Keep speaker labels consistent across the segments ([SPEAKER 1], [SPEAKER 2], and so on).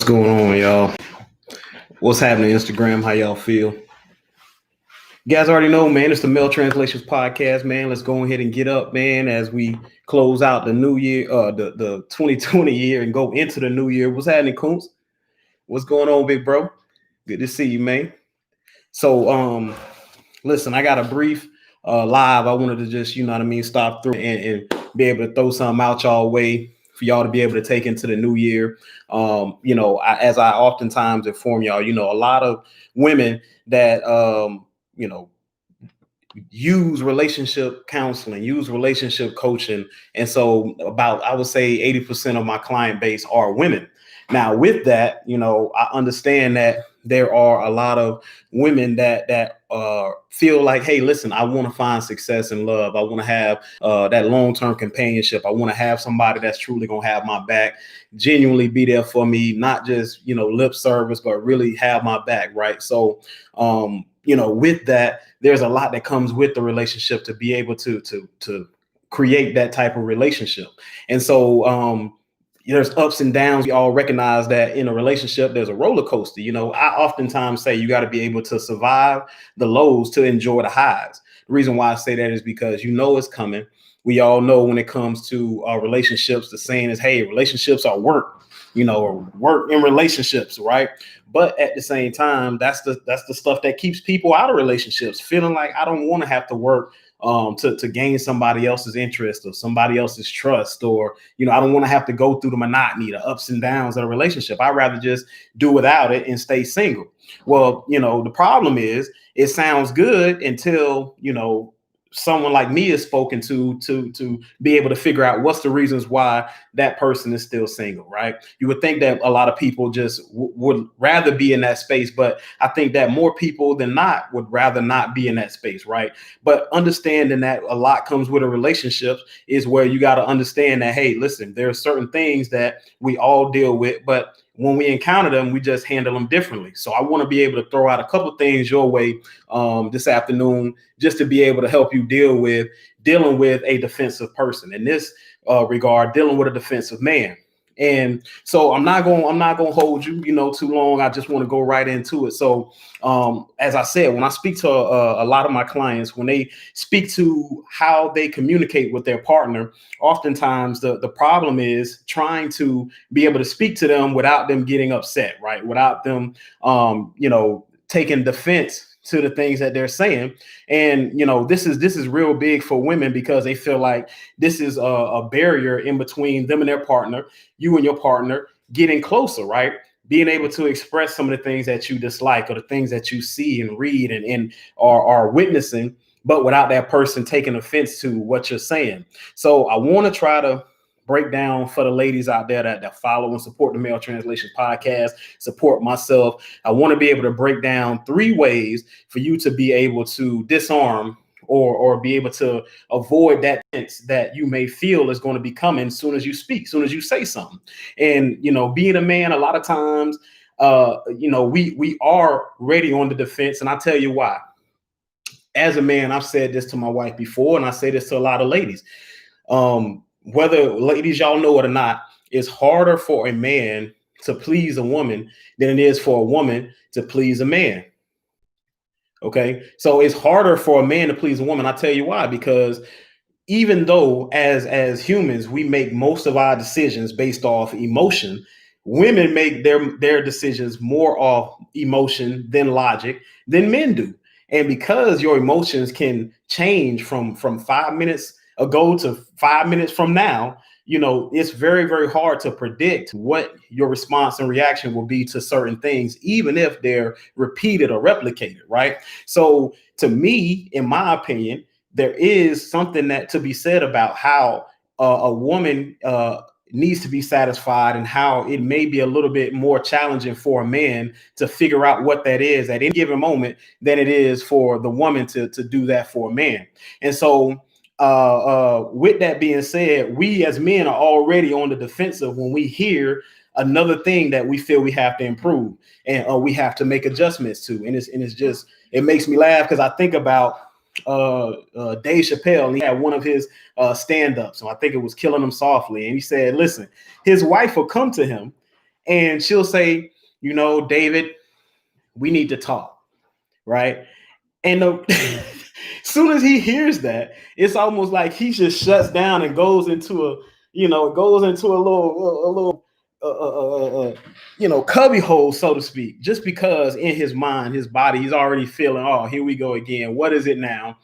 [SPEAKER 1] What's going on, y'all? What's happening, Instagram? How y'all feel? You guys already know, man. It's the Male Translations Podcast, man. Let's go ahead and get up, man, as we close out the new year, the 2020 year, and go into the new year. What's happening, Coons? What's going on, big bro? Good to see you, man. So, listen, I got a brief live. I wanted to just, you know what I mean, stop through and be able to throw something out y'all way for y'all to be able to take into the new year. As I oftentimes inform y'all, a lot of women that, use relationship counseling, use relationship coaching. And so I would say 80% of my client base are women. Now, with that, I understand that there are a lot of women that feel like, hey, listen, I want to find success in love. I want to have that long-term companionship. I want to have somebody that's truly going to have my back, genuinely be there for me, not just, lip service, but really have my back, right? So, with that, there's a lot that comes with the relationship to be able to create that type of relationship. And so there's ups and downs. We all recognize that in a relationship, there's a roller coaster. I oftentimes say you got to be able to survive the lows to enjoy the highs. The reason why I say that is because it's coming. We all know when it comes to relationships, the saying is, hey, relationships are work, or work in relationships, right? But at the same time, that's the stuff that keeps people out of relationships, feeling like I don't want to have to work to gain somebody else's interest or somebody else's trust, or I don't want to have to go through the monotony, the ups and downs of a relationship. I'd rather just do without it and stay single. Well, the problem is it sounds good until someone like me is spoken to be able to figure out what's the reasons why that person is still single, right? You would think that a lot of people just would rather be in that space, but I think that more people than not would rather not be in that space, right? But understanding that a lot comes with a relationship is where you got to understand that, hey, listen, there are certain things that we all deal with, but when we encounter them, we just handle them differently. So I want to be able to throw out a couple of things your way this afternoon, just to be able to help you dealing with a defensive person. In this regard, dealing with a defensive man. And so I'm not going to hold you, too long. I just want to go right into it. So as I said, when I speak to a lot of my clients, when they speak to how they communicate with their partner, oftentimes the problem is trying to be able to speak to them without them getting upset, right? Without them, taking defense to the things that they're saying. And this is real big for women because they feel like this is a barrier in between them and their partner, you and your partner getting closer, right? Being able to express some of the things that you dislike or the things that you see and read and are witnessing, but without that person taking offense to what you're saying. So I want to try to break down for the ladies out there that follow and support the Male Translation Podcast, support myself. I want to be able to break down 3 ways for you to be able to disarm or be able to avoid that that you may feel is going to be coming as soon as you speak, soon as you say something. And, being a man, a lot of times, we are ready on the defense. And I'll tell you why. As a man, I've said this to my wife before, and I say this to a lot of ladies. Whether ladies, y'all know it or not, it's harder for a man to please a woman than it is for a woman to please a man. Okay. So it's harder for a man to please a woman. I'll tell you why, because even though as humans, we make most of our decisions based off emotion, women make their decisions more off emotion than logic than men do. And because your emotions can change from 5 minutes ago to 5 minutes from now, it's very, very hard to predict what your response and reaction will be to certain things, even if they're repeated or replicated, right? So to me, in my opinion, there is something that to be said about how a woman needs to be satisfied and how it may be a little bit more challenging for a man to figure out what that is at any given moment than it is for the woman to do that for a man. And so with that being said, we as men are already on the defensive when we hear another thing that we feel we have to improve and we have to make adjustments to. And it's just, it makes me laugh because I think about Dave Chappelle, and he had one of his stand-ups, and I think it was Killing Him Softly, and he said, listen, his wife will come to him and she'll say, David, we need to talk, right? And soon as he hears that, it's almost like he just shuts down and goes into a little cubby hole, so to speak, just because in his mind, his body, he's already feeling, oh, here we go again. What is it now?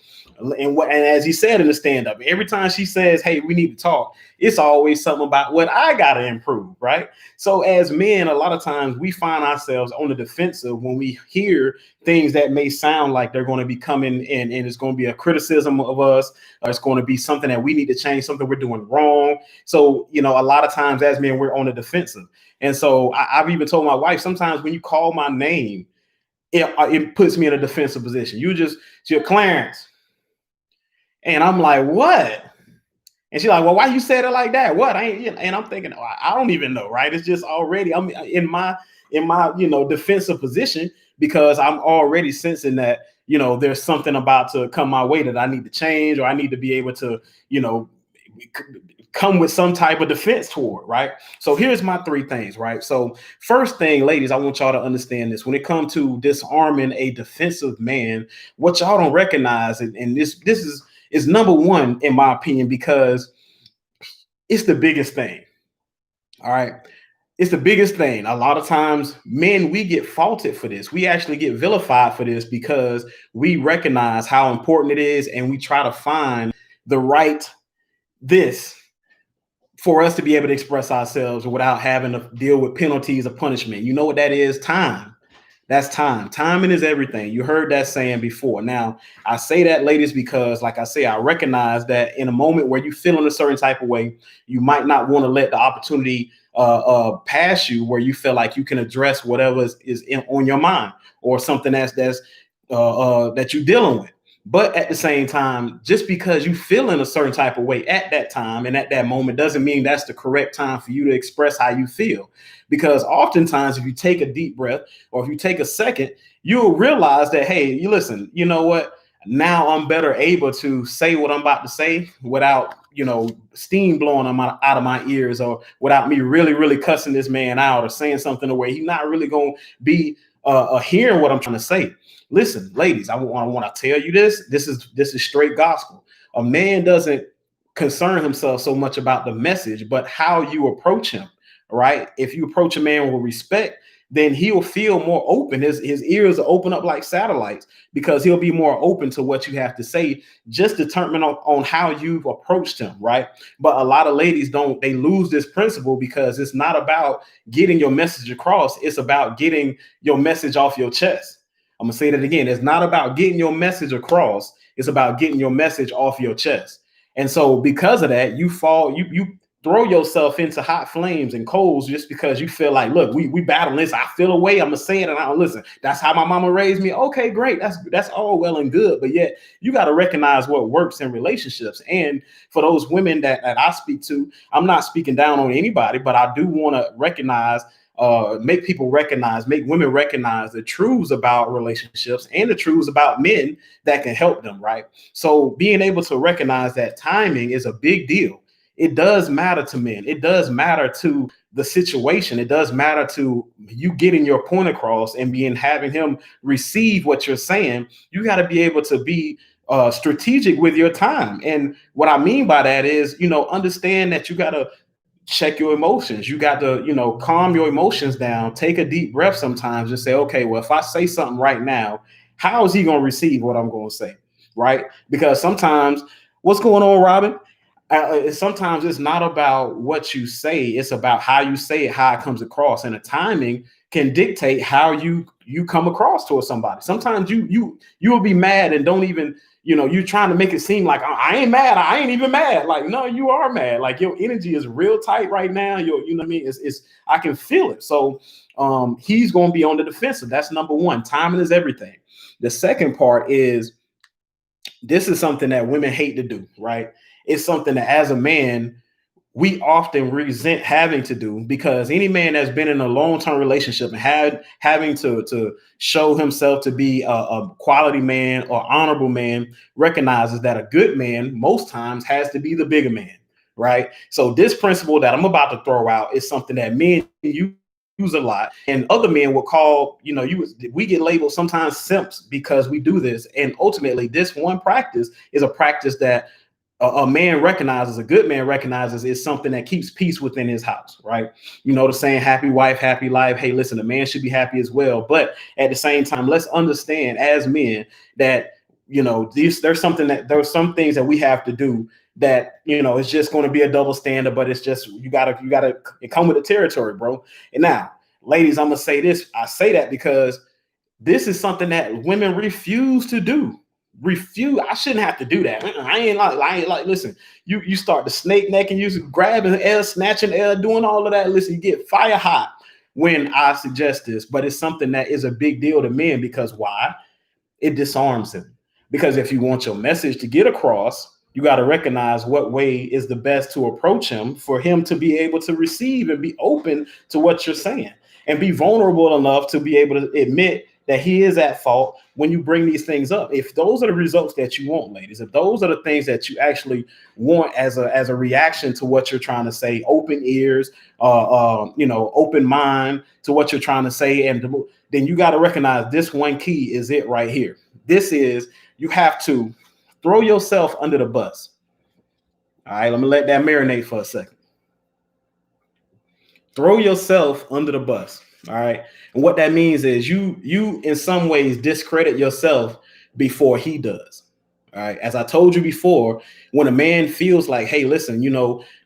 [SPEAKER 1] And as he said in the stand-up, every time she says, hey, we need to talk, it's always something about what I gotta improve, right? So as men, a lot of times we find ourselves on the defensive when we hear things that may sound like they're going to be coming in, and it's going to be a criticism of us, or it's going to be something that we need to change, something we're doing wrong. So, a lot of times as men, we're on the defensive. And so I've even told my wife, sometimes when you call my name, it puts me in a defensive position. You're Clarence. And I'm like, what? And she's like, well, why you said it like that? What? And I'm thinking, oh, I don't even know, right? It's just already, I'm in my defensive position, because I'm already sensing that, there's something about to come my way that I need to change, or I need to be able to, come with some type of defense toward, right? So here's my 3 things, right? So first thing, ladies, I want y'all to understand this. When it comes to disarming a defensive man, what y'all don't recognize, and this is number 1, in my opinion, because it's the biggest thing. All right. It's the biggest thing. A lot of times, men, we get faulted for this. We actually get vilified for this because we recognize how important it is, and we try to find the right this for us to be able to express ourselves without having to deal with penalties or punishment. You know what that is? Time. That's time. Timing is everything. You heard that saying before. Now, I say that, ladies, because, like I say, I recognize that in a moment where you feel in a certain type of way, you might not want to let the opportunity pass you, where you feel like you can address whatever is on your mind, or something that you're dealing with. But at the same time, just because you feel in a certain type of way at that time and at that moment doesn't mean that's the correct time for you to express how you feel. Because oftentimes, if you take a deep breath, or if you take a second, you'll realize that, hey, you listen, you know what? Now I'm better able to say what I'm about to say without, steam blowing out of my ears, or without me really, really cussing this man out, or saying something the way he's not really going to be hearing what I'm trying to say. Listen, ladies, I want to tell you this. This is straight gospel. A man doesn't concern himself so much about the message, but how you approach him, right? If you approach a man with respect, then he'll feel more open. His ears will open up like satellites, because he'll be more open to what you have to say, just determined on how you've approached him, right? But a lot of ladies they lose this principle, because it's not about getting your message across. It's about getting your message off your chest. I'm gonna say that again. It's not about getting your message across. It's about getting your message off your chest. And so because of that, you throw yourself into hot flames and coals, just because you feel like, look, we battling this. I feel a way. I'm gonna say it, and I don't listen. That's how my mama raised me. Okay, great. That's all well and good. But yet you got to recognize what works in relationships. And for those women that I speak to, I'm not speaking down on anybody, but I do want to recognize, make women recognize the truths about relationships and the truths about men that can help them, right? So being able to recognize that timing is a big deal. It does matter to men. It does matter to the situation. It does matter to you getting your point across and having him receive what you're saying. You got to be able to be strategic with your time. And what I mean by that is, understand that you got to check your emotions. You got to, calm your emotions down, take a deep breath sometimes, and say, okay, well, if I say something right now, how is he going to receive what I'm going to say? Right? Because sometimes, what's going on, Robin? Sometimes it's not about what you say, it's about how you say it, how it comes across, and the timing can dictate how you come across towards somebody. Sometimes you will be mad and don't even, you're trying to make it seem like I ain't mad, I ain't even mad. Like, no, you are mad. Like, your energy is real tight right now. You know what I mean? It's I can feel it. So he's going to be on the defensive. That's number 1. Timing is everything. The second part is, this is something that women hate to do, right? It's something that, as a man, we often resent having to do, because any man that's been in a long-term relationship and having to show himself to be a quality man or honorable man recognizes that a good man most times has to be the bigger man, right? So this principle that I'm about to throw out is something that men, you use a lot, and other men will call, we get labeled sometimes simps because we do this. And ultimately, this one practice is a practice that a man recognizes, a good man recognizes, is something that keeps peace within his house, right? You know the saying, happy wife, happy life. Hey, listen, a man should be happy as well. But at the same time, let's understand as men that, there's some things that we have to do that, it's just going to be a double standard, but it's just, it come with the territory, bro. And now, ladies, I'm going to say this. I say that because this is something that women refuse to do. I shouldn't have to do that. I ain't like, listen, you start the snake neck and you grabbing air, snatching air, doing all of that. Listen, you get fire hot when I suggest this, but it's something that is a big deal to men because why? It disarms him. Because if you want your message to get across, you got to recognize what way is the best to approach him for him to be able to receive and be open to what you're saying and be vulnerable enough to be able to admit that he is at fault when you bring these things up. If those are the results that you want, ladies, if those are the things that you actually want as a reaction to what you're trying to say, open ears, open mind to what you're trying to say, and then you got to recognize this one key is it right here. This is, you have to throw yourself under the bus. All right, let me let that marinate for a second. Throw yourself under the bus. All right. And what that means is you in some ways discredit yourself before he does. All right. As I told you before, when a man feels like, hey, listen,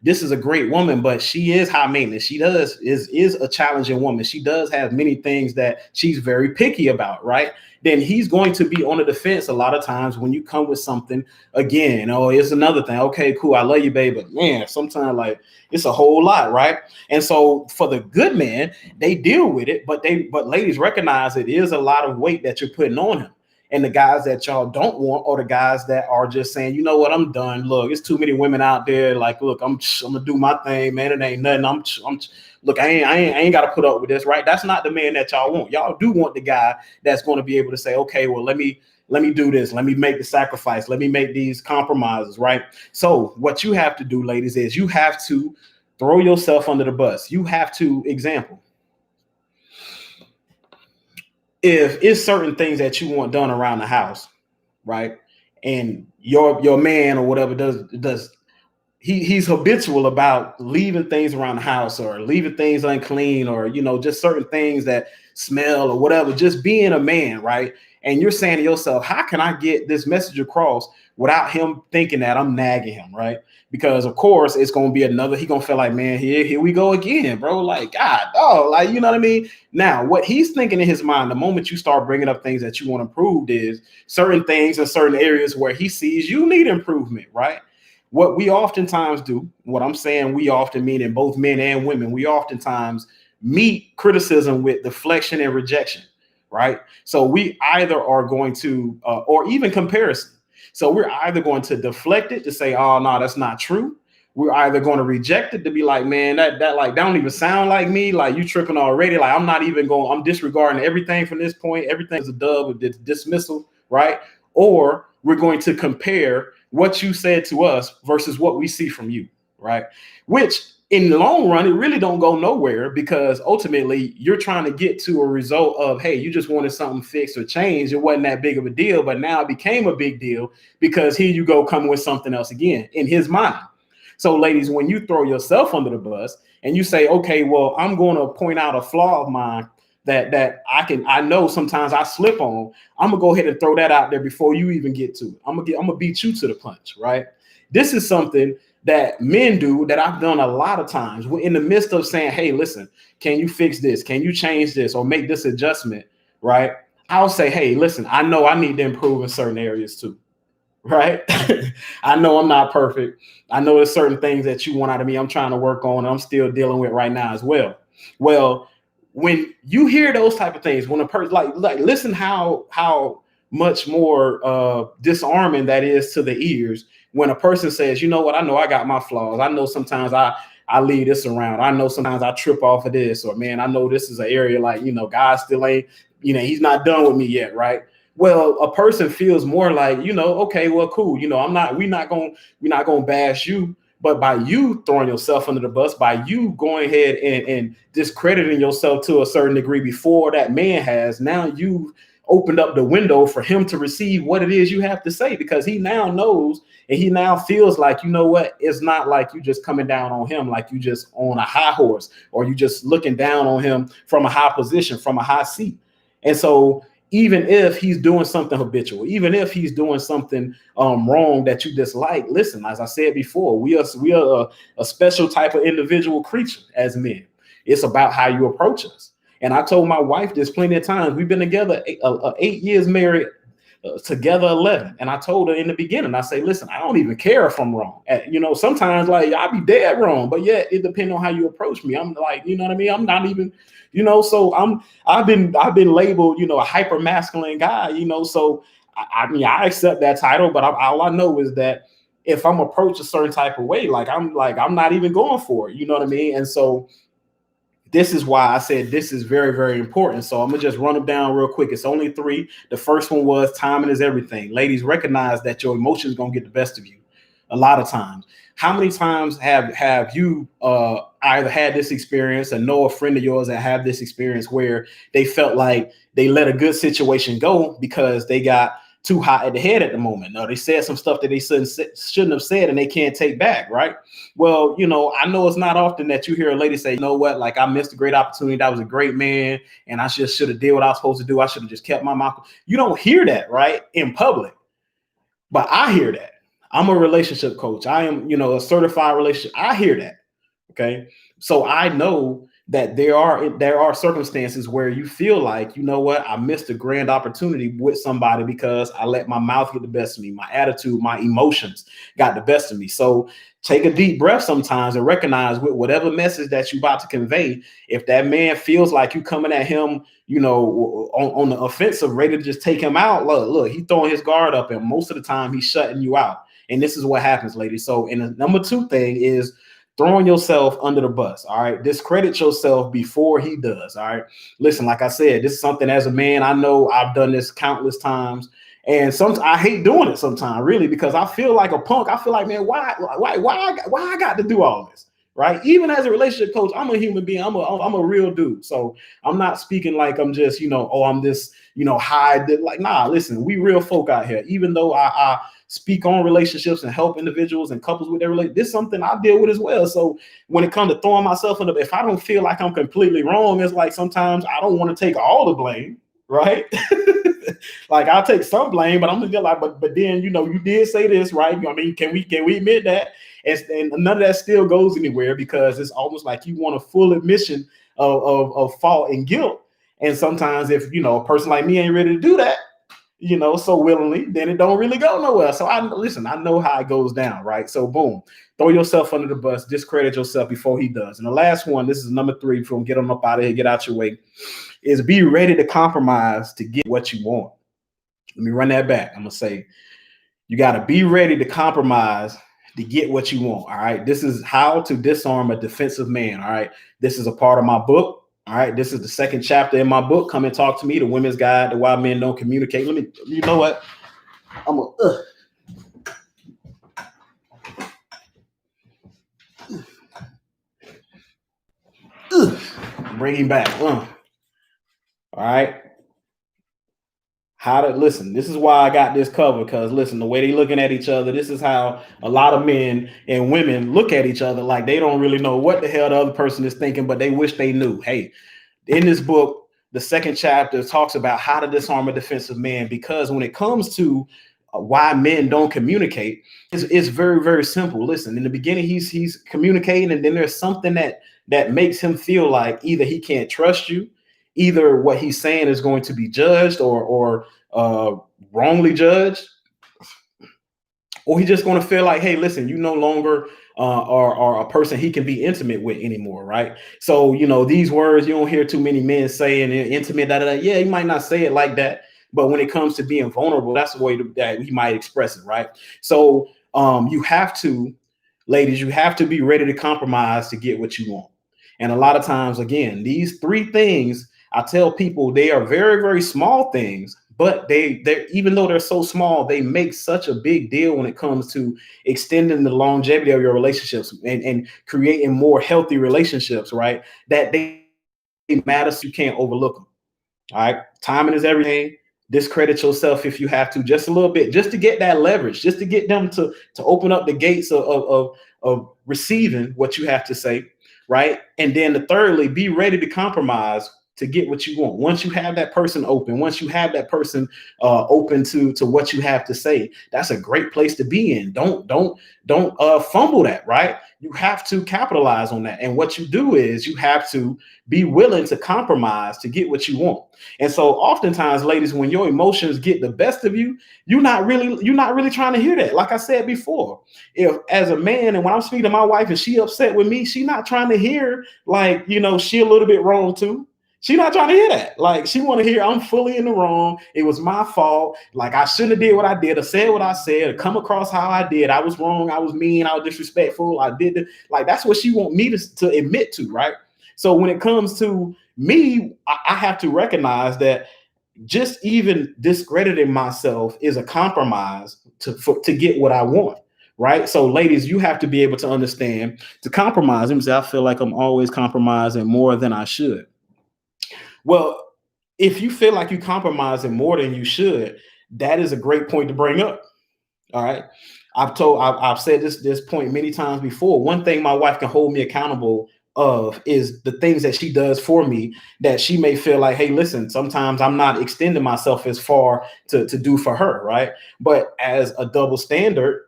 [SPEAKER 1] this is a great woman, but she is high maintenance. She is a challenging woman. She does have many things that she's very picky about. Right. Then he's going to be on the defense a lot of times when you come with something again. Oh, it's another thing. Okay, cool. I love you, babe. But man, sometimes like it's a whole lot. Right. And so for the good man, they deal with it. But ladies recognize it is a lot of weight that you're putting on him. And the guys that y'all don't want, or the guys that are just saying, you know what, I'm done. Look, it's too many women out there. Like, look, I'm gonna do my thing, man. It ain't nothing. Look, I ain't got to put up with this, right? That's not the man that y'all want. Y'all do want the guy that's going to be able to say, okay, well, let me do this. Let me make the sacrifice. Let me make these compromises, right? So what you have to do, ladies, is you have to throw yourself under the bus. You have to example. If it's certain things that you want done around the house, right? And your man or whatever does he's habitual about leaving things around the house or leaving things unclean or just certain things that smell or whatever, just being a man, right? And you're saying to yourself, how can I get this message across without him thinking that I'm nagging him, right? Because of course it's gonna be another, he gonna feel like, man, here we go again, bro. Like, God, oh, like, you know what I mean? Now, what he's thinking in his mind, the moment you start bringing up things that you want improved, is certain things in certain areas where he sees you need improvement, right? What we oftentimes do, what I'm saying we often mean in both men and women, we oftentimes meet criticism with deflection and rejection, right? So we either are going to, or even comparison. So we're either going to deflect it to say, oh, no, that's not true. We're either going to reject it to be like, man, that don't even sound like me. Like, you tripping already. Like, I'm disregarding everything from this point. Everything is a dub with dismissal, right? Or we're going to compare what you said to us versus what we see from you, right? Which in the long run, it really don't go nowhere, because ultimately you're trying to get to a result of, hey, you just wanted something fixed or changed. It wasn't that big of a deal, but now it became a big deal because here you go coming with something else again in his mind. So ladies, when you throw yourself under the bus and you say, okay, well, I'm going to point out a flaw of mine that I know sometimes I slip on, I'm gonna go ahead and throw that out there before you even get to it. I'm gonna beat you to the punch, right? This is something that men do that I've done a lot of times. We're in the midst of saying, hey, listen, can you fix this? Can you change this or make this adjustment, right? I'll say, hey, listen, I know I need to improve in certain areas too, right? I know I'm not perfect. I know there's certain things that you want out of me I'm trying to work on and I'm still dealing with right now as well. Well, when you hear those type of things, when a person like listen how much more disarming that is to the ears when a person says, you know what, I know I got my flaws. I know sometimes I leave this around. I know sometimes I trip off of this, or man, I know this is an area like, God still ain't, he's not done with me yet, right? Well, a person feels more like, okay, well, cool. We're not gonna bash you, But by you throwing yourself under the bus, by you going ahead and discrediting yourself to a certain degree before that man has, now you've opened up the window for him to receive what it is you have to say, because he now knows and he now feels like, you know what, it's not like you just coming down on him like you just on a high horse, or you just looking down on him from a high position, from a high seat. And so even if he's doing something habitual, even if he's doing something wrong that you dislike, listen, as I said before, we are a special type of individual creature as men. It's about how you approach us. And I told my wife this plenty of times. We've been together 8 years married, together 11. And I told her in the beginning, I say, listen, I don't even care if I'm wrong. You know, sometimes like I'll be dead wrong, but yet it depends on how you approach me. I'm like, you know what I mean? I'm not even, you know, so I've been labeled, you know, a hyper masculine guy, you know, so I mean, I accept that title, but all I know is that if I'm approached a certain type of way, I'm not even going for it. You know what I mean? And so this is why I said this is very, very important. So I'm gonna just run them down real quick. It's only 3. The first one was timing is everything. Ladies, recognize that your emotions gonna get the best of you a lot of times. How many times have you either had this experience or know a friend of yours that have this experience where they felt like they let a good situation go because they got too hot at the head at the moment? Or they said some stuff that they shouldn't have said and they can't take back, right? Well, you know, I know it's not often that you hear a lady say, you know what, like I missed a great opportunity. That was a great man. And I just should have did what I was supposed to do. I should have just kept my mouth. You don't hear that, right, in public. But I hear that. I'm a relationship coach. I am, you know, a certified relationship. I hear that. Okay. So I know that there are circumstances where you feel like, you know what, I missed a grand opportunity with somebody because I let my mouth get the best of me. My attitude, my emotions got the best of me. So take a deep breath sometimes and recognize with whatever message that you're about to convey, if that man feels like you coming at him, you know, on the offensive, ready to just take him out, look, he throwing his guard up, and most of the time he's shutting you out. And this is what happens, ladies. So, and the number 2 thing is throwing yourself under the bus. All right. Discredit yourself before he does. All right. Listen, like I said, this is something as a man, I know I've done this countless times. And sometimes I hate doing it sometimes, really, because I feel like a punk. I feel like, man, why I got to do all this? Right. Even as a relationship coach, I'm a human being. I'm a real dude. So I'm not speaking like I'm just, you know, oh, I'm this, you know, high. Like, nah, listen, we real folk out here. Even though I speak on relationships and help individuals and couples with their relationship, this is something I deal with as well. So when it comes to throwing myself in the, if I don't feel like I'm completely wrong, it's like sometimes I don't want to take all the blame. Right. Like I'll take some blame, but I'm gonna be like, but then, you know, you did say this, right? I mean, can we admit that? And none of that still goes anywhere, because it's almost like you want a full admission of fault and guilt. And sometimes if, you know, a person like me ain't ready to do that, you know, so willingly, then it don't really go nowhere. So I know how it goes down, right? So boom, throw yourself under the bus, discredit yourself before he does. And the last one, this is number 3, before we get them up out of here, get out your way, is be ready to compromise to get what you want. Let me run that back. I'm gonna say you got to be ready to compromise to get what you want. All right. This is how to disarm a defensive man. All right. This is a part of my book. All right. This is the 2nd chapter in my book. Come and talk to me. The Women's Guide to Why Men Don't Communicate. Let me, you know what? I'm bring him back. All right. How to listen. This is why I got this covered, because listen, the way they looking at each other, this is how a lot of men and women look at each other, like they don't really know what the hell the other person is thinking, but they wish they knew. Hey, in this book, the 2nd chapter talks about how to disarm a defensive man, because when it comes to why men don't communicate, it's very, very simple. Listen, in the beginning, he's communicating, and then there's something that makes him feel like either he can't trust you, either what he's saying is going to be judged or wrongly judged, or he's just going to feel like, hey, listen, you no longer are a person he can be intimate with anymore, right? So, you know, these words, you don't hear too many men saying intimate, yeah, he might not say it like that, but when it comes to being vulnerable, that's the way that he might express it, right? So you have to, ladies, you have to be ready to compromise to get what you want. And a lot of times, again, these 3 things, I tell people, they are very, very small things, but they even though they're so small, they make such a big deal when it comes to extending the longevity of your relationships and creating more healthy relationships, right? That they matter, so you can't overlook them. All right. Timing is everything. Discredit yourself if you have to, just a little bit, just to get that leverage, just to get them to open up the gates of receiving what you have to say, right? And then thirdly, be ready to compromise to get what you want. Once you have that person open, once you have that person open to what you have to say, that's a great place to be in. Don't fumble that, right? You have to capitalize on that. And what you do is you have to be willing to compromise to get what you want. And so oftentimes, ladies, when your emotions get the best of you, you're not really trying to hear that. Like I said before, if as a man, and when I'm speaking to my wife and she upset with me, she not trying to hear like, she a little bit wrong too. She not trying to hear that. Like, she want to hear I'm fully in the wrong. It was my fault. Like, I shouldn't have did what I did or said what I said or come across how I did. I was wrong. I was mean. I was disrespectful. I did it. Like, that's what she want me to admit to, right? So when it comes to me, I have to recognize that just even discrediting myself is a compromise to get what I want. Right. So, ladies, you have to be able to understand to compromise. I feel like I'm always compromising more than I should. Well, if you feel like you're compromising more than you should, that is a great point to bring up. All right. I've said this point many times before. One thing my wife can hold me accountable of is the things that she does for me that she may feel like, hey, listen, sometimes I'm not extending myself as far to do for her, right? But as a double standard,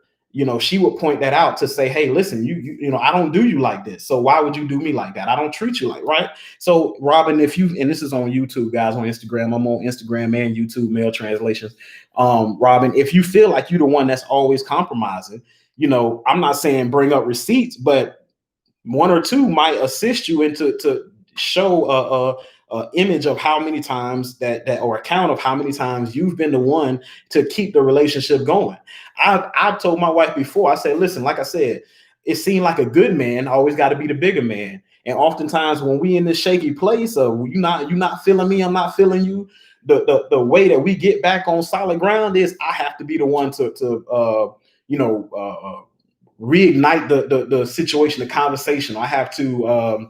[SPEAKER 1] she would point that out to say, hey, listen, I don't do you like this. So why would you do me like that? I don't treat you like, right? So Robin, and this is on YouTube, guys, on Instagram, I'm on Instagram and YouTube, Male Translations. Robin, if you feel like you're the one that's always compromising, I'm not saying bring up receipts, but one or two might assist you into to show a image of how many times that or account of how many times you've been the one to keep the relationship going. I've told my wife before, I said, listen, like I said, it seemed like a good man always got to be the bigger man. And oftentimes when we in this shaky place of you're not feeling me, I'm not feeling you, the way that we get back on solid ground is I have to be the one to reignite the situation, the conversation. I have to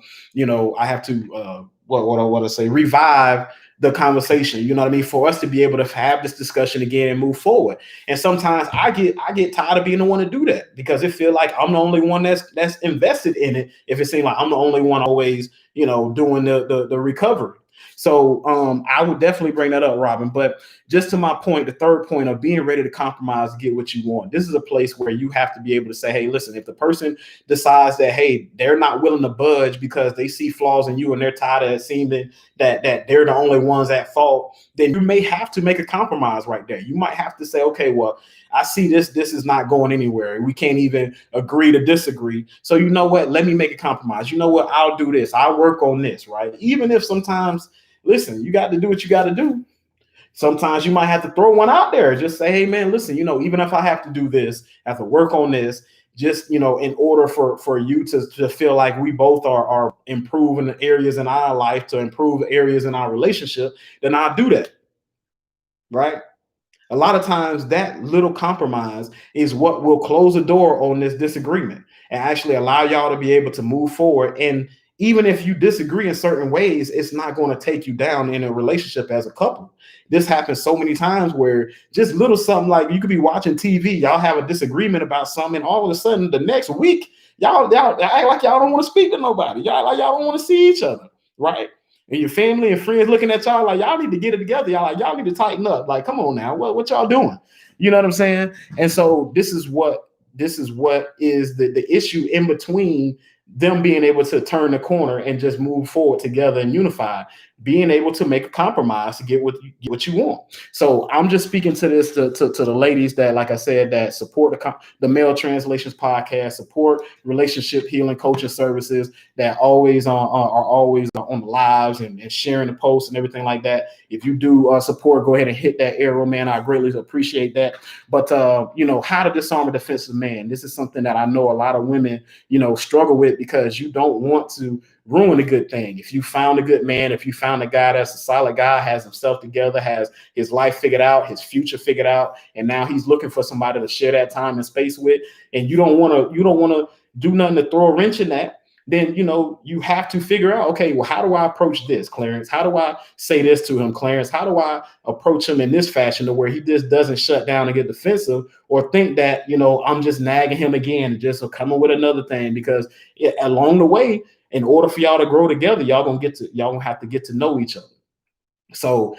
[SPEAKER 1] what I say, revive the conversation. You know what I mean? For us to be able to have this discussion again and move forward. And sometimes I get tired of being the one to do that because it feel like I'm the only one that's invested in it. If it seems like I'm the only one always, doing the recovery. So I would definitely bring that up, Robin. But just to my point, the third point of being ready to compromise to get what you want. This is a place where you have to be able to say, hey, listen, if the person decides that, hey, they're not willing to budge because they see flaws in you and they're tired of seeming that they're the only ones at fault, then you may have to make a compromise right there. You might have to say, okay, well, I see this is not going anywhere. We can't even agree to disagree. So you know what? Let me make a compromise. You know what? I'll do this. I'll work on this, right? Even if sometimes, listen, you got to do what you got to do. Sometimes you might have to throw one out there. Just say, hey, man, listen, even if I have to do this, I have to work on this, just, in order for you to feel like we both are improving the areas in our life, to improve areas in our relationship, then I'll do that, right? A lot of times that little compromise is what will close the door on this disagreement and actually allow y'all to be able to move forward. And even if you disagree in certain ways, it's not going to take you down in a relationship as a couple. This happens so many times where just little something like you could be watching TV, y'all have a disagreement about something, and all of a sudden the next week, y'all act like y'all don't want to speak to nobody. Y'all don't want to see each other, right? And your family and friends looking at y'all like y'all need to get it together. Y'all need to tighten up. Like, come on now, what y'all doing? You know what I'm saying? And so this is what is the issue in between them being able to turn the corner and just move forward together and unify, being able to make a compromise to get what you want. So I'm just speaking to this to the ladies that, like I said, that support the Male Translations podcast, support relationship healing coaching services, that always are always on the lives and sharing the posts and everything like that. If you do support, go ahead and hit that arrow, man. I greatly appreciate that. But how to disarm a defensive man. This is something that I know a lot of women struggle with it because you don't want to ruin a good thing. If you found a good man, if you found a guy that's a solid guy, has himself together, has his life figured out, his future figured out, and now he's looking for somebody to share that time and space with, and you don't want to do nothing to throw a wrench in that, then you have to figure out, okay, well, how do I approach this, Clarence? How do I say this to him, Clarence? How do I approach him in this fashion to where he just doesn't shut down and get defensive or think that, I'm just nagging him again and just coming with another thing? Because along the way, in order for y'all to grow together, y'all gonna have to get to know each other. So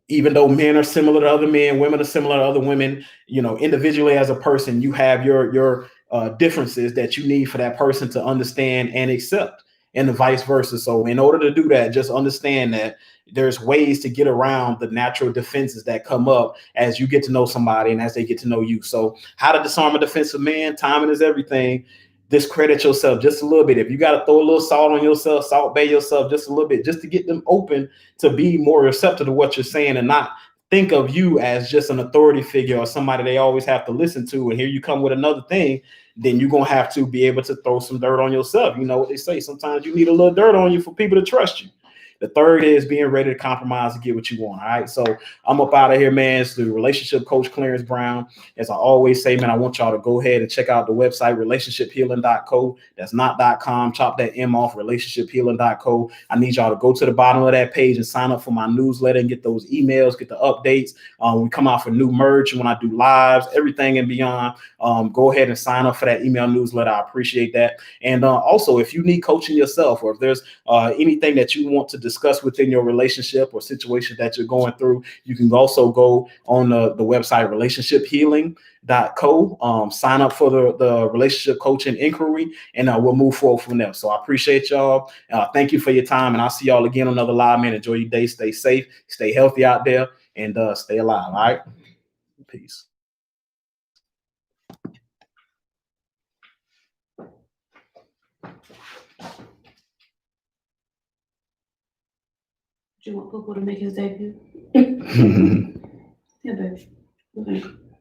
[SPEAKER 1] even though men are similar to other men, women are similar to other women, individually as a person, you have your differences that you need for that person to understand and accept, and the vice versa. So in order to do that, just understand that there's ways to get around the natural defenses that come up as you get to know somebody and as they get to know you. So how to disarm a defensive man? Timing is everything. Discredit yourself just a little bit. If you got to throw a little salt on yourself, salt bay yourself just a little bit, just to get them open to be more receptive to what you're saying and not think of you as just an authority figure or somebody they always have to listen to. And here you come with another thing, then you're going to have to be able to throw some dirt on yourself. You know what they say, sometimes you need a little dirt on you for people to trust you. The third is being ready to compromise to get what you want. All right. So I'm up out of here, man. It's the relationship coach, Clarence Brown. As I always say, man, I want y'all to go ahead and check out the website, relationshiphealing.co. That's not .com. Chop that M off, relationshiphealing.co. I need y'all to go to the bottom of that page and sign up for my newsletter and get those emails, get the updates. We come out for new merch when I do lives, everything and beyond. Go ahead and sign up for that email newsletter. I appreciate that. And also, if you need coaching yourself, or if there's anything that you want to discuss within your relationship or situation that you're going through, you can also go on the website relationshiphealing.co, sign up for the relationship coaching inquiry, and we'll move forward from there. So I appreciate y'all. Thank you for your time, and I'll see y'all again on another live, man. Enjoy your day. Stay safe, stay healthy out there, and stay alive. All right. Peace.
[SPEAKER 2] Do you want Popo to make his debut? Yeah, baby. Okay.